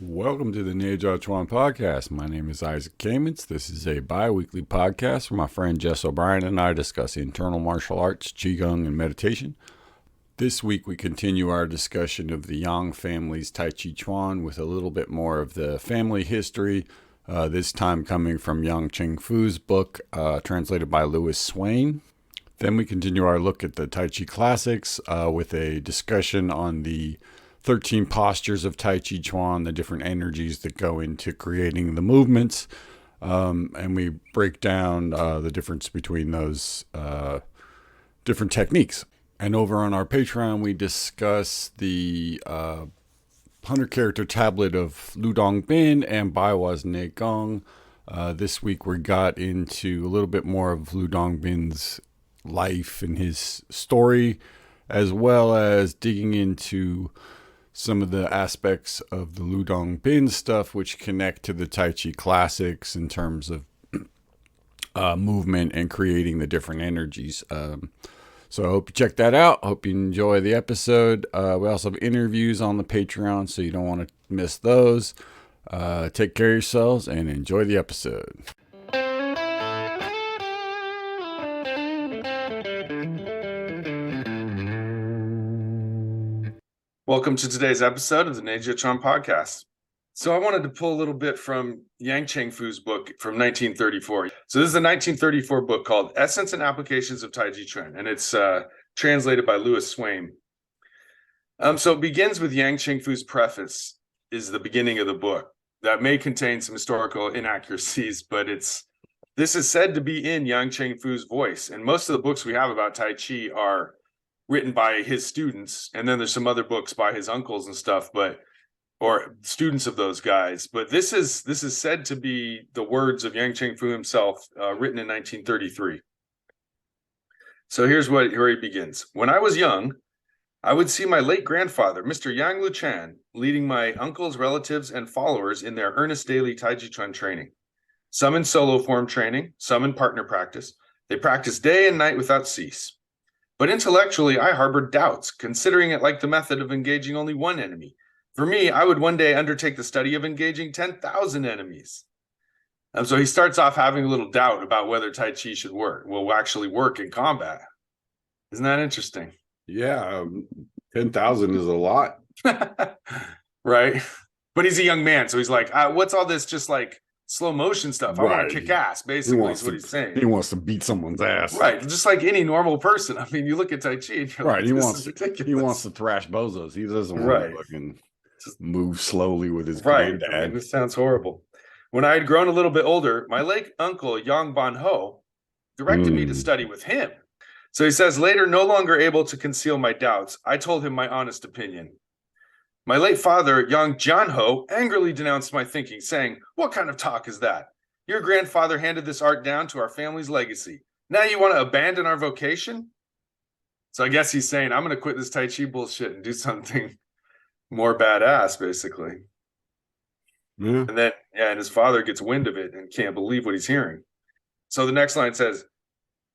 Welcome to the Chuan podcast. My name is Isaac Kamens. This is a bi-weekly podcast where my friend Jess O'Brien and I discuss internal martial arts, Qigong, and meditation. This week we continue our discussion of the Yang family's Tai Chi Chuan with a little bit more of the family history, this time coming from Yang Cheng Fu's book, translated by Louis Swain. Then we continue our look at the Tai Chi classics with a discussion on the 13 postures of Tai Chi Chuan, the different energies that go into creating the movements. And we break down the difference between those different techniques. And over on our Patreon, we discuss the 100-character tablet of Ludong Bin and Bai Hua's Ne Gong. This week we got into a little bit more of Ludong Bin's life and his story, as well as digging into some of the aspects of the Ludong Bin stuff which connect to the Tai Chi classics in terms of movement and creating the different energies. So I hope you check that out. I hope you enjoy the episode. We also have interviews on the Patreon, so you don't want to miss those. Take care of yourselves and enjoy the episode. Welcome to today's episode of the Chuan podcast. So I wanted to pull a little bit from Yang Cheng Fu's book from 1934. So this is a 1934 book called Essence and Applications of Tai Chi Chuan, and it's translated by Louis Swain. So it begins with Yang Cheng Fu's preface is the beginning of the book. That may contain some historical inaccuracies, but this is said to be in Yang Cheng Fu's voice. And most of the books we have about Tai Chi are written by his students, and then there's some other books by his uncles and stuff, or students of those guys. But this is said to be the words of Yang Cheng Fu himself, written in 1933. So here's where he begins. When I was young, I would see my late grandfather, Mr. Yang Luchan, leading my uncles, relatives, and followers in their earnest daily Tai Chi Chuan training. Some in solo form training, some in partner practice. They practiced day and night without cease. But intellectually, I harbored doubts, considering it like the method of engaging only one enemy. For me, I would one day undertake the study of engaging 10,000 enemies. And so he starts off having a little doubt about whether Tai Chi will actually work in combat. Isn't that interesting? Yeah, 10,000 is a lot. Right? But he's a young man, so he's like, what's all this just like slow motion stuff? I want to kick ass, basically, is what he's saying. He wants to beat someone's ass. Right, just like any normal person. I mean, you look at Tai Chi and you're right, like, he wants to thrash bozos. He doesn't want to fucking just move slowly with his granddad. I mean, this sounds horrible. When I had grown a little bit older, my late uncle, Yang Ban Ho, directed me to study with him. So he says, later, no longer able to conceal my doubts, I told him my honest opinion. My late father, Yang Jian Ho, angrily denounced my thinking, saying, what kind of talk is that? Your grandfather handed this art down to our family's legacy. Now you want to abandon our vocation? So I guess he's saying, I'm going to quit this Tai Chi bullshit and do something more badass, basically. Yeah. And then, and his father gets wind of it and can't believe what he's hearing. So the next line says,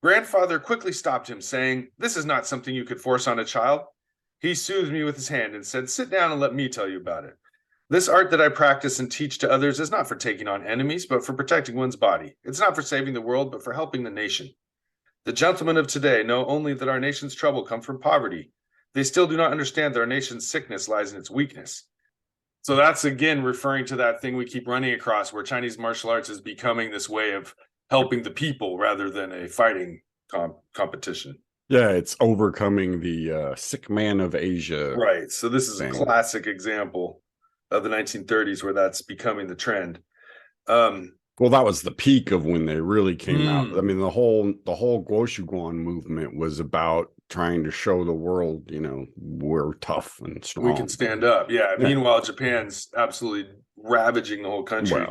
grandfather quickly stopped him, saying, this is not something you could force on a child. He soothed me with his hand and said, sit down and let me tell you about it. This art that I practice and teach to others is not for taking on enemies, but for protecting one's body. It's not for saving the world, but for helping the nation. The gentlemen of today know only that our nation's trouble comes from poverty. They still do not understand that our nation's sickness lies in its weakness. So that's, again, referring to that thing we keep running across, where Chinese martial arts is becoming this way of helping the people rather than a fighting competition. Yeah, it's overcoming the sick man of Asia. Right. So this is a classic example of the 1930s where that's becoming the trend. Well, that was the peak of when they really came out. I mean, the whole Guoshuguan movement was about trying to show the world, we're tough and strong. We can stand up. Yeah. Meanwhile, Japan's absolutely ravaging the whole country.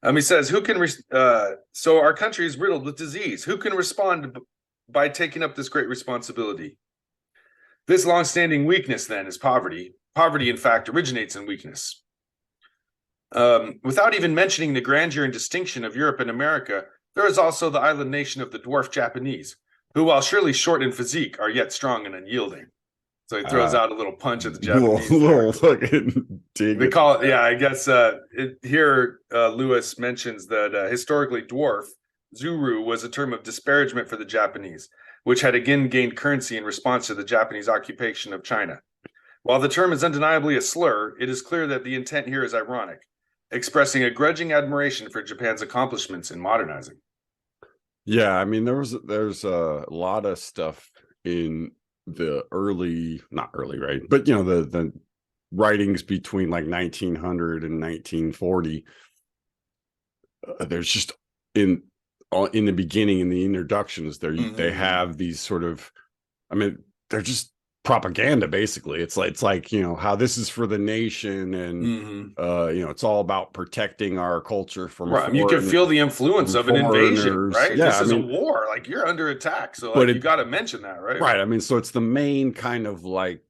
Well, he says, so our country is riddled with disease. Who can respond by taking up this great responsibility? This long-standing weakness, then, is poverty. Poverty, in fact, originates in weakness. Without even mentioning the grandeur and distinction of Europe and America, there is also the island nation of the dwarf Japanese, who, while surely short in physique, are yet strong and unyielding. So he throws out a little punch at the little, Japanese. little fucking dig. They call it, yeah, I guess here Lewis mentions that historically dwarf, Zuru, was a term of disparagement for the Japanese, which had again gained currency in response to the Japanese occupation of China. While the term is undeniably a slur, it is clear that the intent here is ironic, expressing a grudging admiration for Japan's accomplishments in modernizing. Yeah, I mean, there's a lot of stuff in the not early, right? But the writings between like 1900 and 1940. There's just in the beginning, in the introductions, they have these sort of, I mean, they're just propaganda basically. It's like how this is for the nation, and it's all about protecting our culture from right. You can feel the influence of an invasion, right? Yeah, this is a war, like you're under attack, so like, you got to mention that, right? Right. I mean, so it's the main kind of like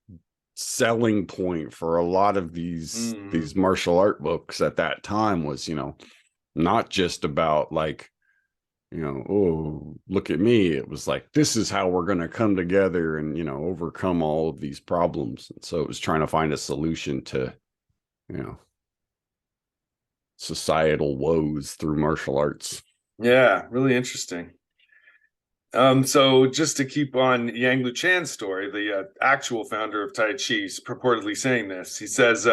selling point for a lot of these martial art books at that time was, not just about like, oh, look at me. It was like, this is how we're going to come together and, overcome all of these problems. And so it was trying to find a solution to, societal woes through martial arts. Yeah, really interesting. So just to keep on Yang Luchan's story, the actual founder of Tai Chi is purportedly saying this. He says,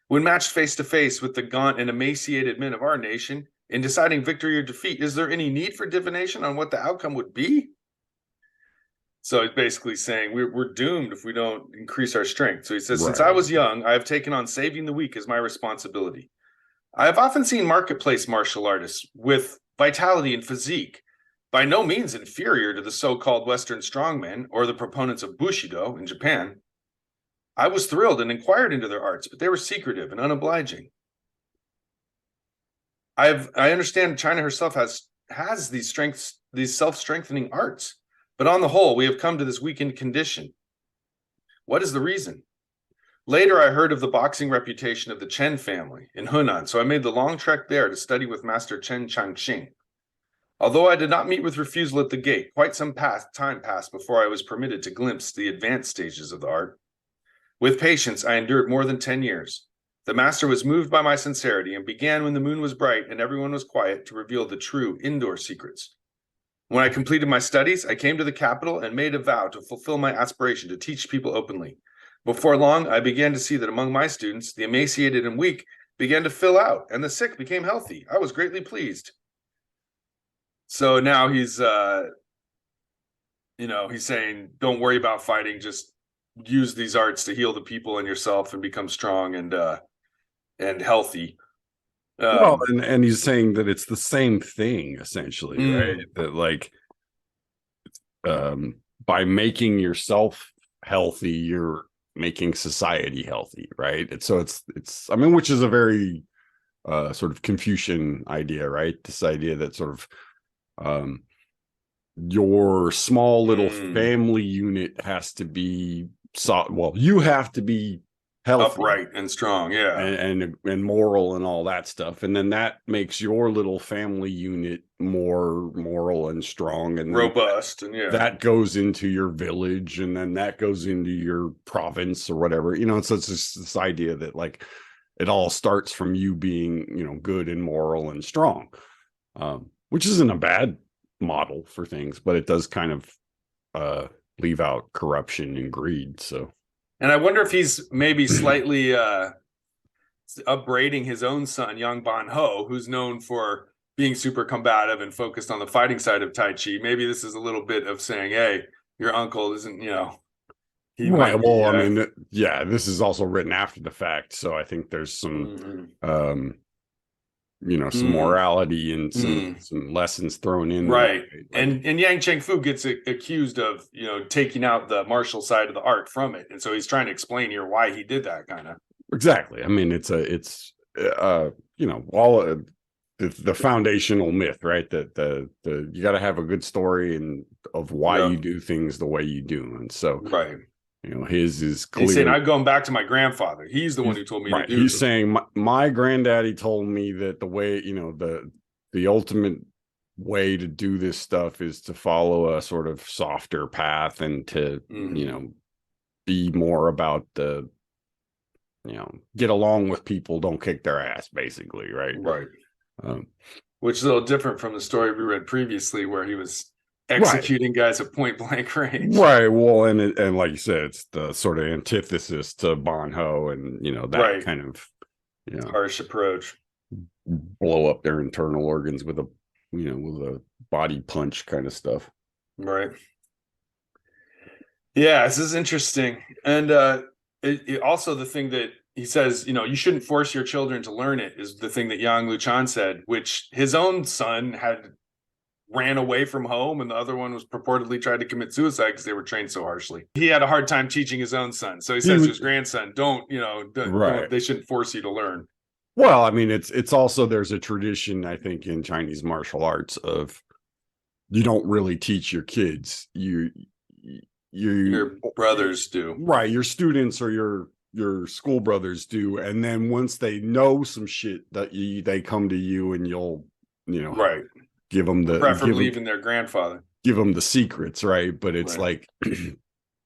when matched face to face with the gaunt and emaciated men of our nation, in deciding victory or defeat, is there any need for divination on what the outcome would be? So he's basically saying we're doomed if we don't increase our strength. So he says, since I was young, I have taken on saving the weak as my responsibility. I have often seen marketplace martial artists with vitality and physique, by no means inferior to the so-called Western strongmen or the proponents of Bushido in Japan. I was thrilled and inquired into their arts, but they were secretive and unobliging. I understand China herself has these self-strengthening arts, but on the whole, we have come to this weakened condition. What is the reason? Later, I heard of the boxing reputation of the Chen family in Hunan, so I made the long trek there to study with Master Chen Changxing. Although I did not meet with refusal at the gate, quite some time passed before I was permitted to glimpse the advanced stages of the art. With patience, I endured more than 10 years. The master was moved by my sincerity and began when the moon was bright and everyone was quiet to reveal the true indoor secrets. When I completed my studies, I came to the capital and made a vow to fulfill my aspiration to teach people openly. Before long, I began to see that among my students, the emaciated and weak began to fill out, and the sick became healthy. I was greatly pleased. So now he's, he's saying, don't worry about fighting. Just use these arts to heal the people and yourself and become strong and healthy. Well, and he's saying that it's the same thing essentially, right? That like, by making yourself healthy, you're making society healthy, right? And so it's I mean, which is a very sort of Confucian idea, right? This idea that sort of your small little family unit has to be you have to be healthy, upright and strong, yeah, and moral and all that stuff, and then that makes your little family unit more moral and strong and robust, and yeah, that goes into your village, and then that goes into your province or whatever, so it's just this idea that like it all starts from you being good and moral and strong, which isn't a bad model for things, but it does kind of leave out corruption and greed. So, and I wonder if he's maybe slightly upbraiding his own son Yang Ban Ho, who's known for being super combative and focused on the fighting side of Tai Chi. Maybe this is a little bit of saying, hey, your uncle isn't, he right. might be, well, I mean, yeah, this is also written after the fact, so I think there's some some morality and some lessons thrown in, right? There. Like, and Yang Cheng Fu gets accused of taking out the martial side of the art from it, and so he's trying to explain here why he did that, kind of. Exactly. I mean, it's all the foundational myth, right? That the you got to have a good story and of why you do things the way you do, and so right. His is clear. He's saying, I'm going back to my grandfather. He's the one who told me to do He's this. saying, my granddaddy told me that the way, the ultimate way to do this stuff is to follow a sort of softer path and to, be more about the, get along with people, don't kick their ass, basically, right? Right. Um, Which is a little different from the story we read previously, where he was right. executing guys at point blank range. Right. Well, and like you said, it's the sort of antithesis to Bon Ho, and that Right. kind of Harsh approach. blow up their internal organs with a body punch kind of stuff. Right. Yeah, this is interesting. And it also, the thing that he says, you shouldn't force your children to learn it, is the thing that Yang Luchan said, which his own son had ran away from home, and the other one was purportedly tried to commit suicide because they were trained so harshly. He had a hard time teaching his own son. So he says to his grandson, don't, they shouldn't force you to learn. Well, I mean, it's also, there's a tradition, I think, in Chinese martial arts of, you don't really teach your kids. Your brothers do. Right. Your students or your school brothers do. And then once they know some shit, that they come to you, and you'll, right, give them preferably even their grandfather, give them the secrets. Right. But it's like,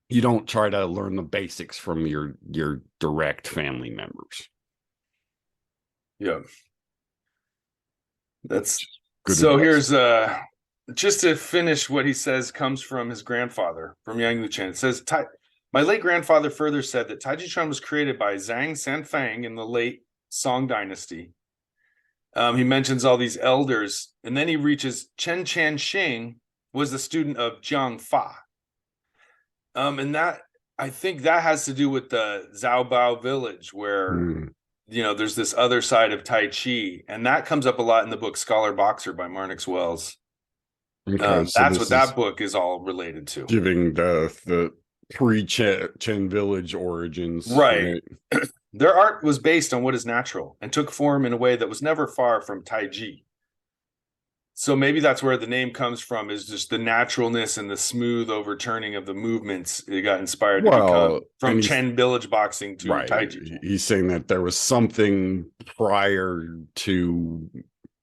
you don't try to learn the basics from your direct family members. Yeah. That's good. So advice. Here's just to finish what he says, comes from his grandfather, from Yang Luchan. It says, my late grandfather further said that Tai Chi Chuan was created by Zhang Sanfang in the late Song dynasty. He mentions all these elders, and then he reaches Chen Changxing was the student of Jiang Fa. And that, I think that has to do with the Zhao Bao village, where there's this other side of Tai Chi, and that comes up a lot in the book Scholar Boxer by Marnix Wells. Okay, so that's what that book is all related to, giving the pre-Chen village origins. Right. Their art was based on what is natural and took form in a way that was never far from Tai Chi. So maybe that's where the name comes from, is just the naturalness and the smooth overturning of the movements. It got inspired to become from Chen village boxing to Tai Chi. He's saying that there was something prior to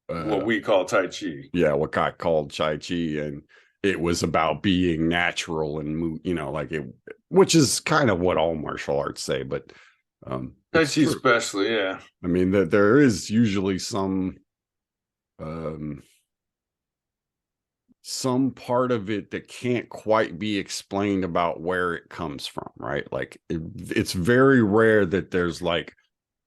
what we call Tai Chi. Yeah, what got called Tai Chi, and it was about being natural and which is kind of what all martial arts say, but Tai Chi especially, yeah. I mean, that there is usually some part of it that can't quite be explained about where it comes from, right? Like it's very rare that there's like,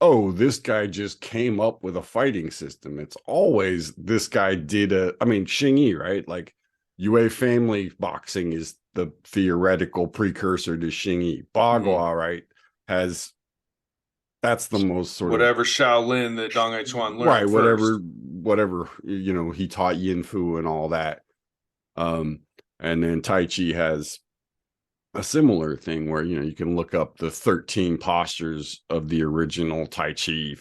oh, this guy just came up with a fighting system. It's always this guy did Xingyi, right? Like Yue family boxing is the theoretical precursor to Xingyi. Bai Hua, right, that's the most sort whatever Shaolin that Dong Chuan learned. Right, whatever, he taught Yin Fu and all that. And then Tai Chi has a similar thing where, you can look up the 13 postures of the original Tai Chi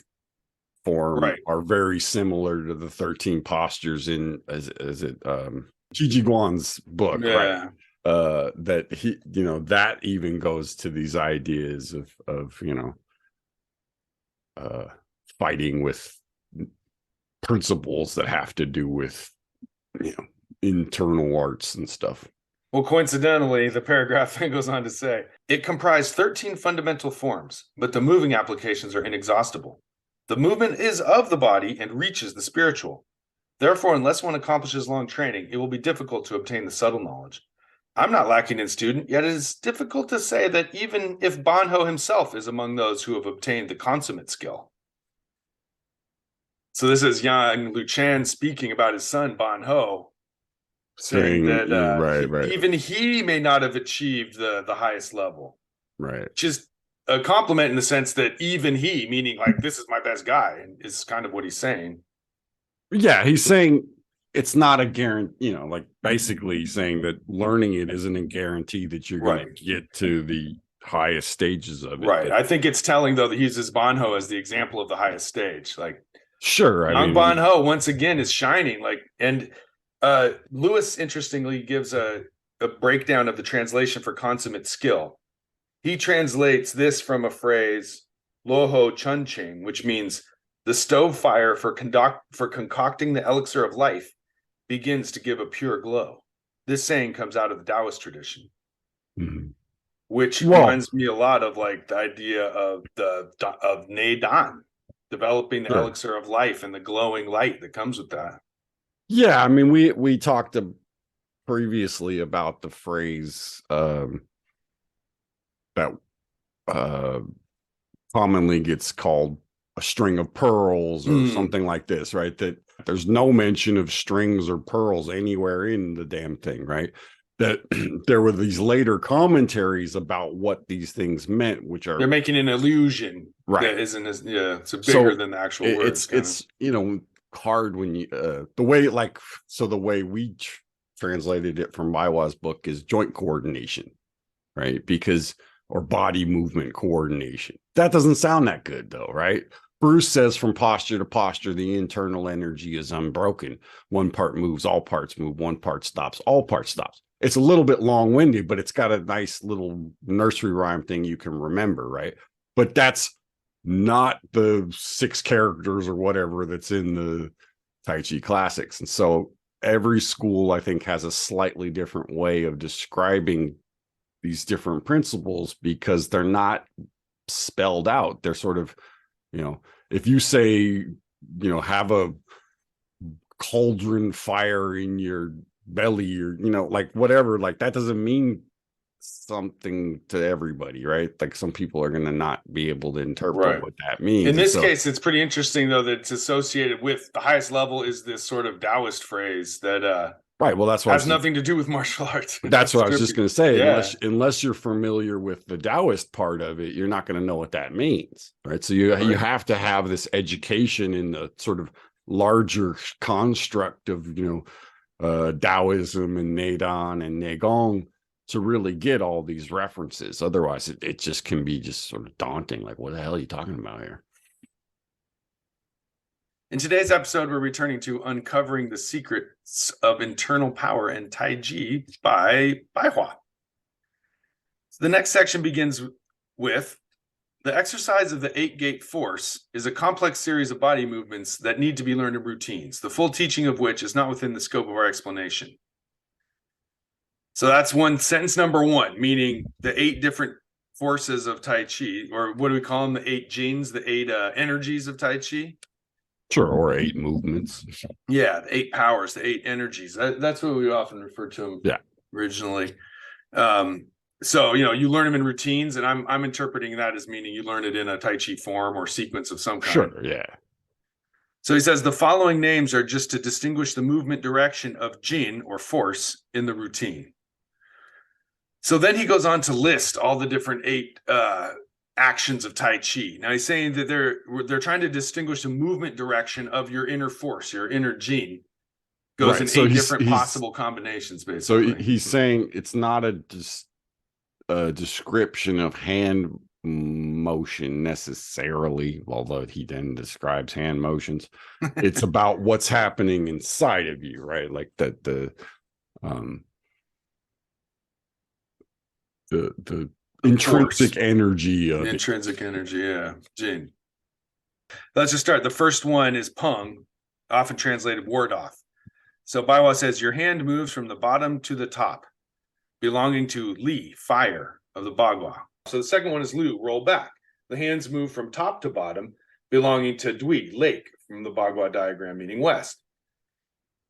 form, are very similar to the 13 postures in, Qi Ji Guan's book, right? That he, that even goes to these ideas of fighting with principles that have to do with, internal arts and stuff. Well, coincidentally, the paragraph goes on to say, it comprised 13 fundamental forms, but the moving applications are inexhaustible. The movement is of the body and reaches the spiritual. Therefore, unless one accomplishes long training, it will be difficult to obtain the subtle knowledge. I'm not lacking in student, yet it is difficult to say that even if Ban Ho himself is among those who have obtained the consummate skill. So this is Yang Luchan speaking about his son, Ban Ho, saying that even he may not have achieved the highest level. Right. Just a compliment in the sense that even he, meaning like, this is my best guy, is kind of what he's saying. Yeah, he's saying it's not a guarantee, like basically saying that learning it isn't a guarantee that you're going to get to the highest stages of it. Right. I think it's telling, though, that he uses Ban Ho as the example of the highest stage. Like, sure. Yang Ban Ho, once again, is shining. And Louis, interestingly, gives a breakdown of the translation for consummate skill. He translates this from a phrase, Loho Chunching, which means the stove fire for concocting the elixir of life begins to give a pure glow. This saying comes out of the Taoist tradition. Mm-hmm. which Well, reminds me a lot of like the idea of Ne Dan, developing the sure. elixir of life and the glowing light that comes with that. Yeah, I mean, we talked previously about the phrase that uh, commonly gets called a string of pearls or Mm. something like this, right? That there's no mention of strings or pearls anywhere in the damn thing, right? That there were these later commentaries about what these things meant, which They're are making an illusion right. that isn't as, yeah, it's bigger So than the actual words, kind of. it's hard when you the way like so the way we translated it from Bai Hua's book is joint coordination, right? Because or body movement coordination. That doesn't sound that good though, right? Bruce says from posture to posture, the internal energy is unbroken. One part moves, all parts move. One part stops, all parts stops. It's a little bit long-winded, but it's got a nice little nursery rhyme thing you can remember, right? But that's not the 6 characters or whatever that's in the Tai Chi classics. And so every school, I think, has a slightly different way of describing these different principles because they're not spelled out. They're sort of, if you say, have a cauldron fire in your belly or, like whatever, like that doesn't mean something to everybody, right? Like some people are going to not be able to interpret Right. what that means. In this case, it's pretty interesting though that it's associated with the highest level is this sort of Taoist phrase that right. Well, that's what has nothing to do with martial arts. that's what I was just going to say. Yeah. Unless you're familiar with the Taoist part of it, you're not going to know what that means, right? So you have to have this education in the sort of larger construct of Taoism and Neidan and Neigong to really get all these references. Otherwise, it just can be just sort of daunting. Like, what the hell are you talking about here? In today's episode, we're returning to Uncovering the Secrets of Internal Power and Tai Chi by Bai Hua. So the next section begins with the exercise of the 8-gate force is a complex series of body movements that need to be learned in routines, the full teaching of which is not within the scope of our explanation. So that's sentence number 1, meaning the 8 different forces of Tai Chi, or what do we call them? The 8 genes, the 8 energies of Tai Chi. Sure, or 8 movements. Yeah, the 8 powers, the 8 energies. That's what we often refer to them. Yeah. Originally. So you learn them in routines, and I'm interpreting that as meaning you learn it in a Tai Chi form or sequence of some kind. Sure, yeah. So he says the following names are just to distinguish the movement direction of Jin or force in the routine. So then he goes on to list all the different 8 actions of Tai Chi. Now he's saying that they're trying to distinguish the movement direction of your inner force, your inner Jin. Goes in 8 different possible combinations, basically. So he's saying it's not a description of hand motion necessarily, although he then describes hand motions. It's about what's happening inside of you, right? Like the intrinsic energy of intrinsic energy, yeah. Jin. Let's just start. The first one is Peng, often translated ward off. So Bai Hua says your hand moves from the bottom to the top, belonging to Li, fire of the Bagua. So the second one is Lu, roll back. The hands move from top to bottom, belonging to Dui, lake from the Bagua diagram, meaning west.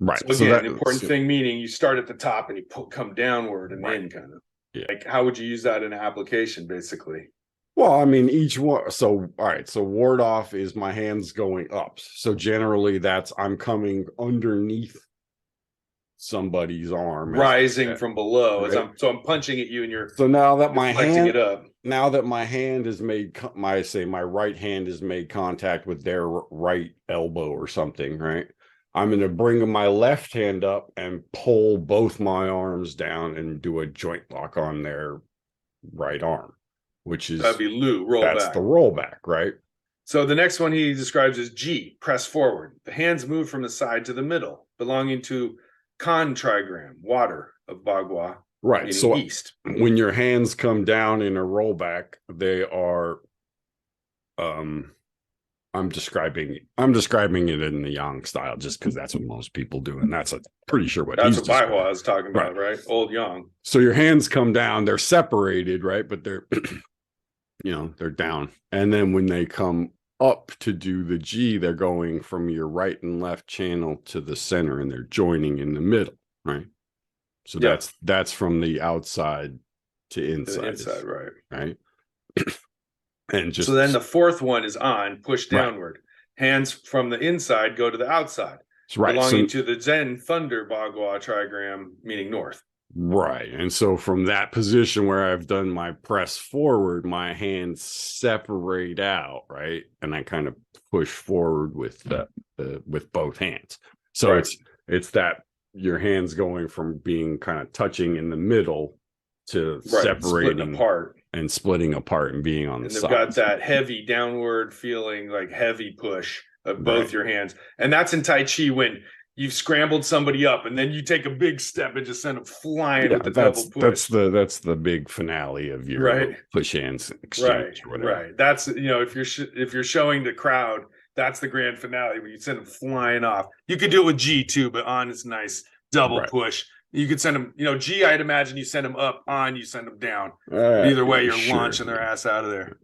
Right. So again, an important thing meaning you start at the top and you come downward and then kind of. Yeah. Like, how would you use that in an application, basically? Well, I mean, each one. So, all right. So, ward off is my hands going up. So, generally, that's I'm coming underneath somebody's arm, rising from below. Right? I'm punching at you, and you're so now that my hand, it up. Now that my hand has made my right hand has made contact with their right elbow or something, right? I'm going to bring my left hand up and pull both my arms down and do a joint lock on their right arm, which is that'd be Lu, roll back. That's the rollback, right? So the next one he describes as G, press forward. The hands move from the side to the middle, belonging to Kan trigram, water of Bagua, right? So east. When your hands come down in a rollback, they are I'm describing it in the Yang style just because that's what most people do, and that's pretty sure what That's he's what Bai describing. Hua is talking about, right? Old Yang. So your hands come down, they're separated, right? But they're they're down. And then when they come up to do the G, they're going from your right and left channel to the center, and they're joining in the middle, right? So that's from the outside to inside. To the inside, right. Right. And just so then the fourth one is on, push downward. Right. Hands from the inside go to the outside, right. belonging to the Zen Thunder Bagua trigram, meaning north. Right. And so from that position where I've done my press forward, my hands separate out, right? And I kind of push forward with with both hands. So right. it's that your hands going from being kind of touching in the middle to separating apart and splitting apart and being on the side. They've got that heavy downward feeling, like heavy push of both your hands. And that's in Tai Chi when you've scrambled somebody up and then you take a big step and just send them flying with the double push. That's the big finale of your push hands exchange or whatever. Right. That's, if you're showing the crowd, that's the grand finale when you send them flying off. You could do it with G too, but on is nice double push. You could send them, G, I'd imagine you send them up, on, you send them down. Either way, you're launching their ass out of there.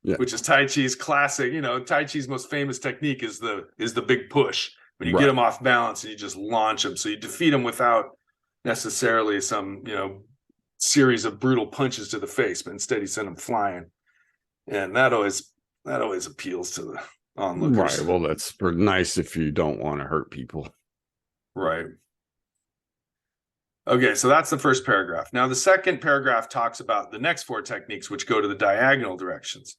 Yeah. Which is Tai Chi's classic. Tai Chi's most famous technique is the big push. When you get them off balance and you just launch them. So you defeat them without necessarily some, series of brutal punches to the face, but instead you send them flying. And that always appeals to the onlookers. Right. Well, that's nice if you don't want to hurt people. Right. Okay, so that's the first paragraph. Now, the second paragraph talks about the next four techniques, which go to the diagonal directions.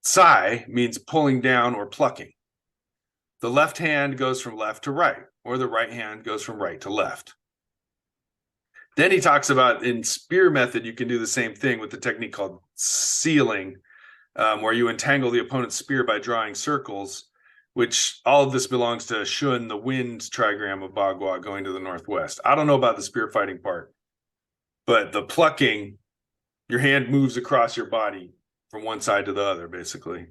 Sai means pulling down or plucking. The left hand goes from left to right, or the right hand goes from right to left. Then he talks about in spear method, you can do the same thing with the technique called sealing, where you entangle the opponent's spear by drawing circles, which all of this belongs to Chuan, the wind trigram of Bagua going to the northwest. I don't know about the spear fighting part, but the plucking, your hand moves across your body from one side to the other, basically.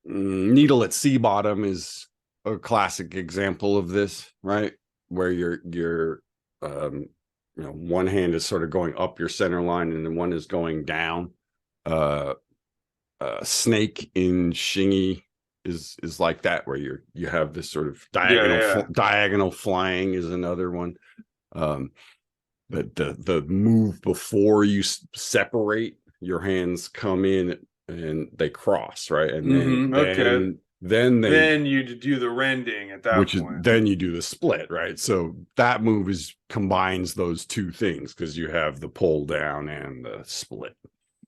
Needle at sea bottom is a classic example of this, right? Where your one hand is sort of going up your center line and then one is going down. Snake in Shingi is like that, where you have this sort of diagonal flying is another one. The move before you separate, your hands come in and they cross, right? And then you do the rending at that point. Then you do the split, right? So that move combines those two things because you have the pull down and the split.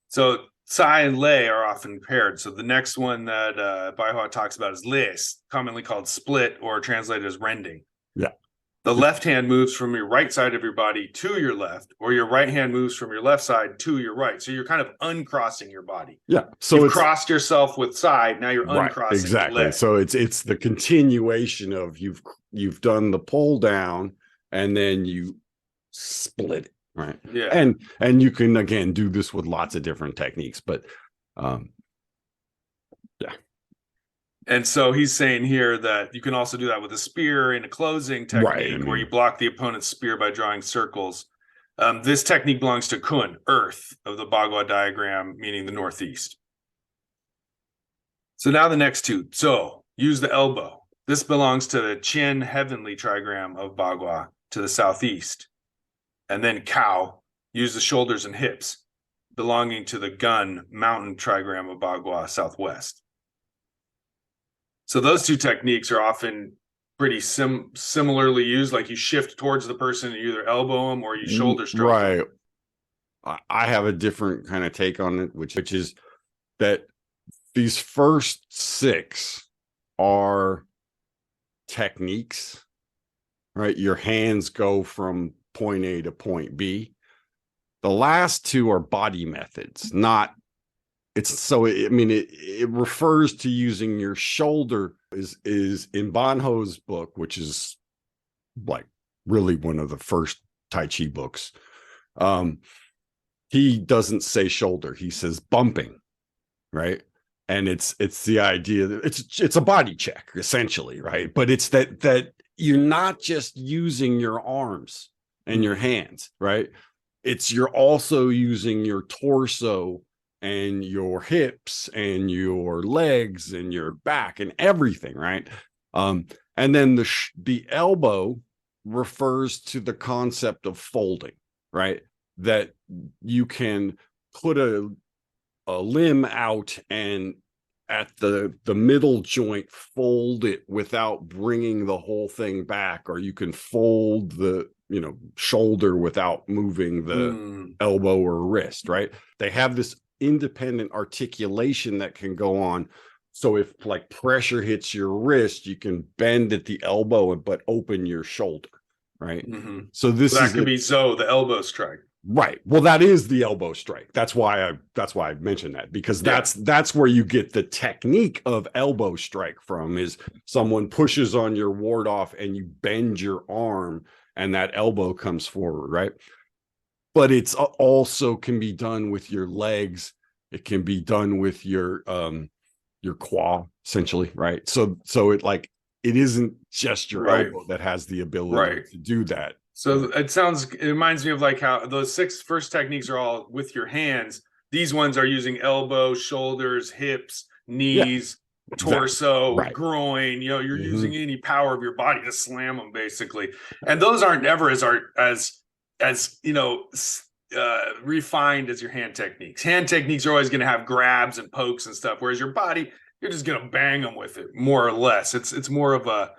So Sai and Lei are often paired. So the next one that Bai Hua talks about is Lei, commonly called split or translated as rending. Yeah. The left hand moves from your right side of your body to your left, or your right hand moves from your left side to your right. So you're kind of uncrossing your body. Yeah. So you've crossed yourself with side. Now you're uncrossing. Exactly. So it's the continuation of you've done the pull down and then you split it. Right. Yeah. And you can again do this with lots of different techniques, but yeah. And so he's saying here that you can also do that with a spear in a closing technique, where you block the opponent's spear by drawing circles. This technique belongs to Kun, earth of the Bagua diagram, meaning the northeast. So now the next two. So use the elbow. This belongs to the Qian heavenly trigram of Bagua to the southeast. And then cow, use the shoulders and hips, belonging to the gun mountain trigram of Bagua southwest. So those two techniques are often pretty similarly used. Like you shift towards the person and you either elbow them or you shoulder stroke. Right. I have a different kind of take on it, which is that these first six are techniques, right? Your hands go from point A to point B. The last two are body methods, not it refers to using your shoulder is in Ban Ho's book, which is like really one of the first Tai Chi books. He doesn't say shoulder, he says bumping, right? And it's the idea that it's a body check essentially, right? But it's that you're not just using your arms and your hands, right? It's you're also using your torso and your hips and your legs and your back and everything, right? And then the elbow refers to the concept of folding, right? That you can put a limb out and at the middle joint fold it without bringing the whole thing back, or you can fold the shoulder without moving the elbow or wrist, right? They have this independent articulation that can go on. So if like pressure hits your wrist, you can bend at the elbow but open your shoulder, right? So this that could be the elbow strike. Right. Well, that is the elbow strike. That's why I mentioned that, because that's where you get the technique of elbow strike from, is someone pushes on your ward off and you bend your arm and that elbow comes forward, right? But it's also can be done with your legs. It can be done with your quad, essentially, right? So it isn't just your elbow that has the ability to do that. So it reminds me of like how those 6 first techniques are all with your hands. These ones are using elbow, shoulders, hips, knees, torso, groin. You're using any power of your body to slam them, basically. And those aren't never as refined as your hand techniques. Hand techniques are always going to have grabs and pokes and stuff, whereas your body, you're just going to bang them with it, more or less. It's more of a,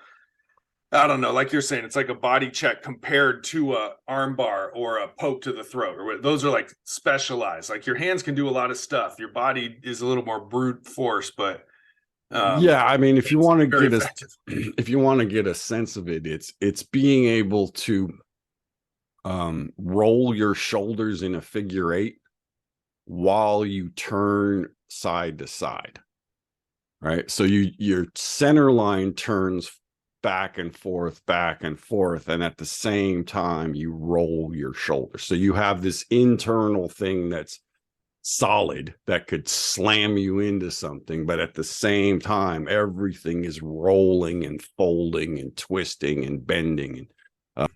I don't know, like you're saying, it's like a body check compared to a arm bar or a poke to the throat, or those are like specialized. Like your hands can do a lot of stuff. Your body is a little more brute force, but I mean, if you want to get a sense of it, it's being able to roll your shoulders in a figure 8 while you turn side to side, right? So your center line turns back and forth, and at the same time you roll your shoulders. So you have this internal thing that's solid that could slam you into something, but at the same time everything is rolling and folding and twisting and bending. And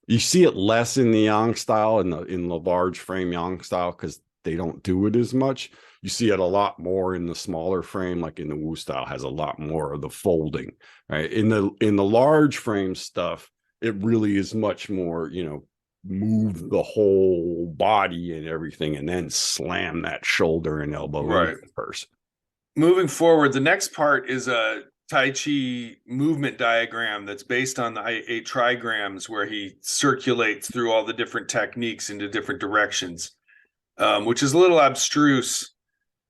you see it less in the Yang style, in the large frame Yang style, because they don't do it as much. You see it a lot more in the smaller frame, like in the Wu style, has a lot more of the folding, right? In the large frame stuff, it really is much more, move the whole body and everything, and then slam that shoulder and elbow into the person. Moving forward, the next part is a Tai Chi movement diagram that's based on the 8 trigrams, where he circulates through all the different techniques into different directions, which is a little abstruse.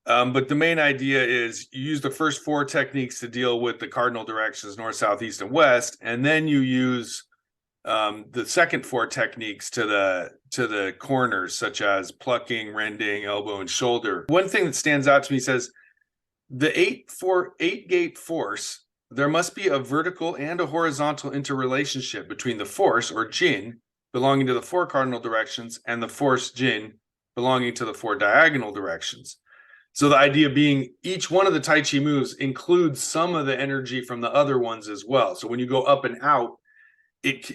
But the main idea is you use the first 4 techniques to deal with the cardinal directions, north, south, east, and west, and then you use the second 4 techniques to the corners, such as plucking, rending, elbow, and shoulder. One thing that stands out to me says the 8-gate force. There must be a vertical and a horizontal interrelationship between the force, or jin, belonging to the 4 cardinal directions, and the force jin, belonging to the 4 diagonal directions. So the idea being each one of the Tai Chi moves includes some of the energy from the other ones as well. So when you go up and out,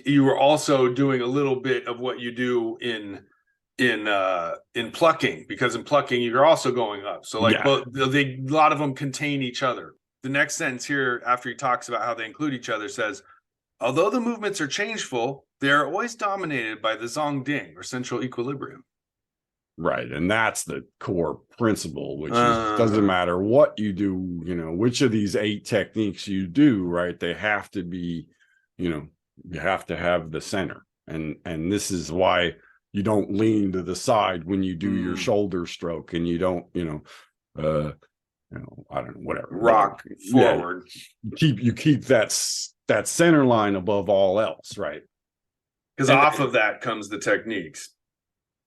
you are also doing a little bit of what you do in plucking, because in plucking you're also going up. So a lot of them contain each other. The next sentence here, after he talks about how they include each other, says, although the movements are changeful, they are always dominated by the Zongding, or central equilibrium. Right. And that's the core principle, which is, doesn't matter what you do, which of these 8 techniques you do, right? They have to be, you have to have the center. And this is why you don't lean to the side when you do your shoulder stroke, and you don't, I don't know, whatever. Rock forward. You keep that center line above all else, right? Because off of that comes the techniques.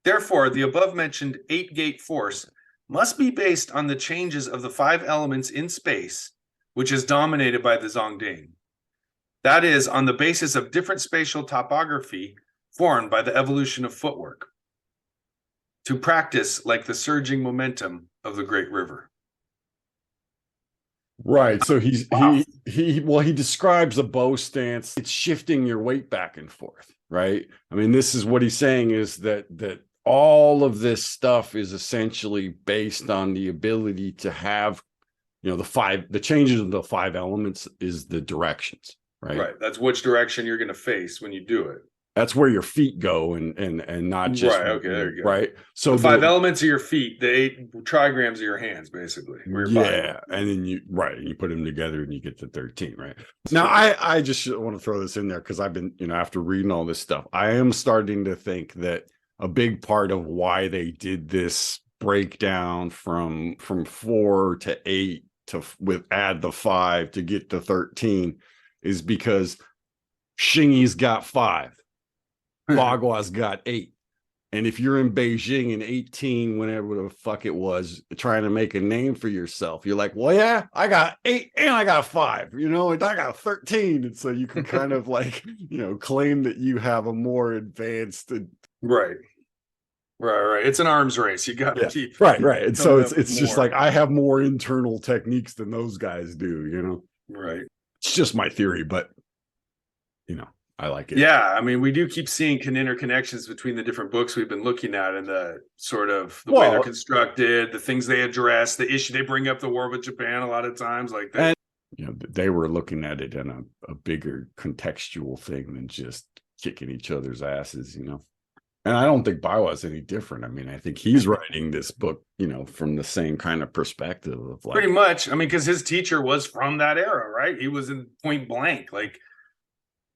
Therefore, the above-mentioned 8-gate force must be based on the changes of the 5 elements in space, which is dominated by the Zongding. That is, on the basis of different spatial topography formed by the evolution of footwork, to practice like the surging momentum of the great river. Right. So he's Wow. he describes a bow stance. It's shifting your weight back and forth, right? I mean, this is what he's saying is that all of this stuff is essentially based on the ability to have, the changes of the five elements is the directions, right? Right. That's which direction you're going to face when you do it. That's where your feet go and not just right. Okay, there you go. right. So the five elements are your feet, the 8 trigrams are your hands, basically. Yeah, and then you put them together and you get to 13, right? Now I just want to throw this in there because I've been, after reading all this stuff, I am starting to think that a big part of why they did this breakdown from 4 to 8 to add the 5 to get to 13 is because Xingyi's got 5. Bagua's got 8. And if you're in Beijing in 18, whenever the fuck it was, trying to make a name for yourself, you're like, well, yeah, I got 8 and I got 5, and I got 13. And so you can kind of like, claim that you have a more advanced. Right. It's an arms race. You got to keep. Right. And so it's just like, I have more internal techniques than those guys do, Right. It's just my theory, but, I like it. Yeah, I mean, we do keep seeing interconnections between the different books we've been looking at and the sort of the way they're constructed, the things they address, the issue they bring up, the war with Japan a lot of times, like that. And, they were looking at it in a bigger contextual thing than just kicking each other's asses, And I don't think Bai Hua is any different. I mean, I think he's writing this book, from the same kind of perspective of like. Pretty much. I mean, because his teacher was from that era, right? He was in Point Blank, like.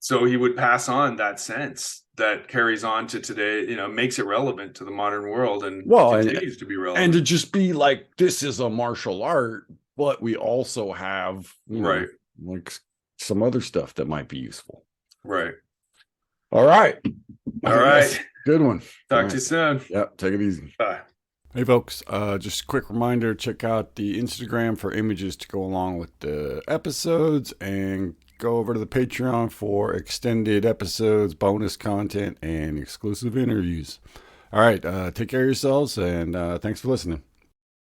So he would pass on that sense that carries on to today, makes it relevant to the modern world and continues to be relevant. And to just be like, this is a martial art, but we also have, like some other stuff that might be useful. Right. All right. Good one. Talk to you soon. Yep. Take it easy. Bye. Hey folks, just a quick reminder, check out the Instagram for images to go along with the episodes, and go over to the Patreon for extended episodes, bonus content, and exclusive interviews. All right, take care of yourselves, and thanks for listening.